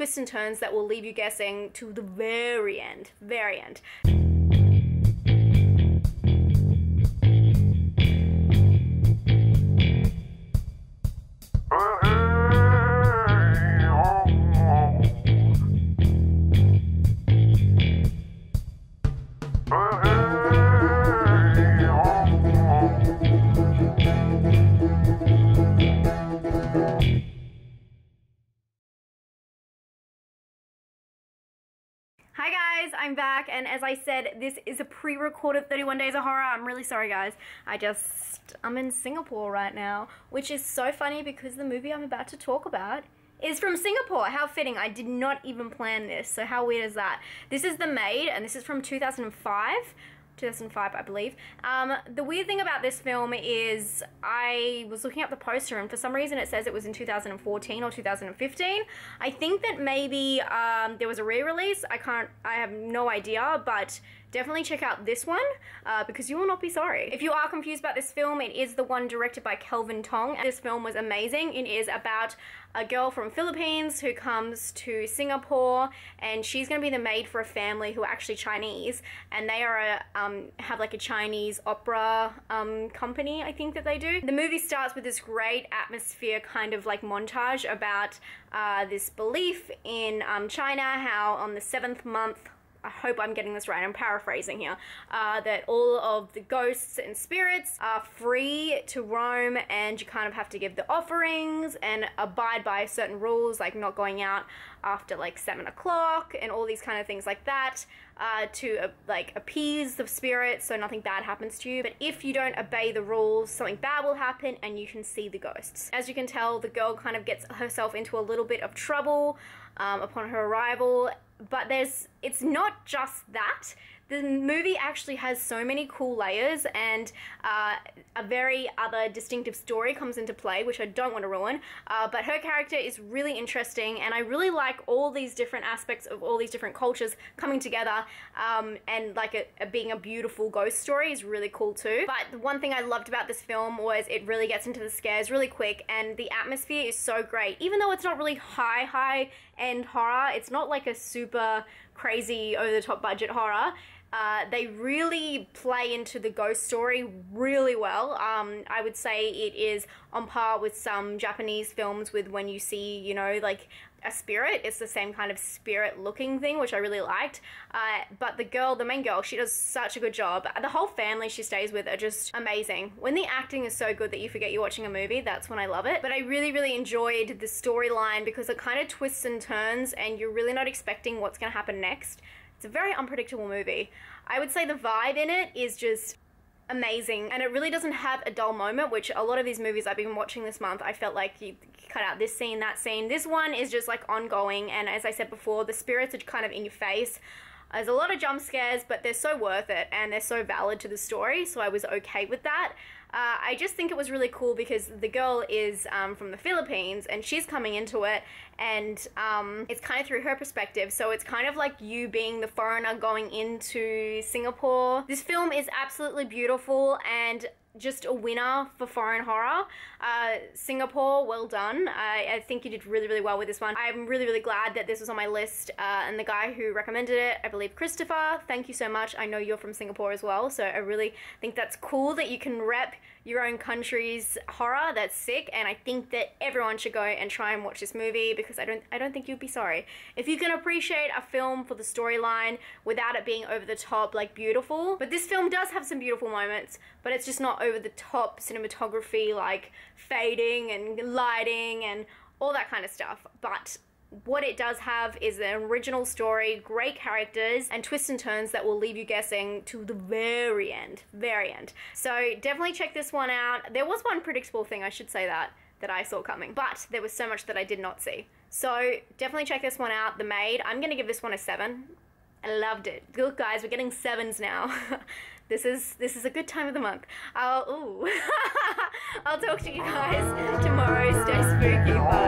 twists and turns that will leave you guessing to the very end. Very end. Hi guys, I'm back, and as I said, this is a pre-recorded 31 Days of Horror. I'm really sorry guys. I'm in Singapore right now, which is so funny because the movie I'm about to talk about is from Singapore. How fitting. I did not even plan this, so how weird is that? This is The Maid, and this is from 2005, I believe. The weird thing about this film is I was looking up the poster and for some reason it says it was in 2014 or 2015. I think that maybe there was a re-release. I have no idea, but definitely check out this one because you will not be sorry. If you are confused about this film, it is the one directed by Kelvin Tong. This film was amazing. It is about a girl from Philippines who comes to Singapore, and she's going to be the maid for a family who are actually Chinese, and they are have like a Chinese opera company, I think that they do. The movie starts with this great atmosphere kind of like montage about this belief in China, how on the 7th month, I hope I'm getting this right, I'm paraphrasing here, that all of the ghosts and spirits are free to roam, and you kind of have to give the offerings and abide by certain rules, like not going out after like 7 o'clock and all these kind of things like that, to like appease the spirits so nothing bad happens to you. But if you don't obey the rules, something bad will happen and you can see the ghosts. As you can tell, the girl kind of gets herself into a little bit of trouble upon her arrival. But it's not just that. The movie actually has so many cool layers, and a very other distinctive story comes into play, which I don't want to ruin, but her character is really interesting, and I really like all these different aspects of all these different cultures coming together, and like being a beautiful ghost story is really cool too. But the one thing I loved about this film was it really gets into the scares really quick, and the atmosphere is so great. Even though it's not really high-end horror, it's not like a super crazy over-the-top budget horror, they really play into the ghost story really well. I would say it is on par with some Japanese films with when you see, you know, like a spirit. It's the same kind of spirit looking thing, which I really liked. But the main girl, she does such a good job. The whole family she stays with are just amazing. When the acting is so good that you forget you're watching a movie, that's when I love it. But I really, really enjoyed the storyline because it kind of twists and turns and you're really not expecting what's going to happen next. It's a very unpredictable movie. I would say the vibe in it is just amazing, and it really doesn't have a dull moment, which a lot of these movies I've been watching this month, I felt like you cut out this scene, that scene. This one is just like ongoing, and as I said before, the spirits are kind of in your face. There's a lot of jump scares, but they're so worth it, and they're so valid to the story, so I was okay with that. I just think it was really cool because the girl is from the Philippines, and she's coming into it, and it's kind of through her perspective, so it's kind of like you being the foreigner going into Singapore. This film is absolutely beautiful and just a winner for foreign horror. Singapore, well done. I think you did really, really well with this one. I'm really, really glad that this was on my list, and the guy who recommended it, I believe Christopher, thank you so much. I know you're from Singapore as well, so I really think that's cool that you can rep your own country's horror. That's sick, and I think that everyone should go and try and watch this movie because I don't think you'd be sorry. If you can appreciate a film for the storyline without it being over the top, like beautiful, but this film does have some beautiful moments, but it's just not over the top cinematography, like fading and lighting and all that kind of stuff. But what it does have is an original story, great characters, and twists and turns that will leave you guessing to the very end, very end. So definitely check this one out. There was one predictable thing, I should say that I saw coming, but there was so much that I did not see. So definitely check this one out, The Maid. I'm gonna give this one a 7. I loved it. Look guys, we're getting 7s now. This is a good time of the month. I'll talk to you guys tomorrow. Stay spooky. Bye.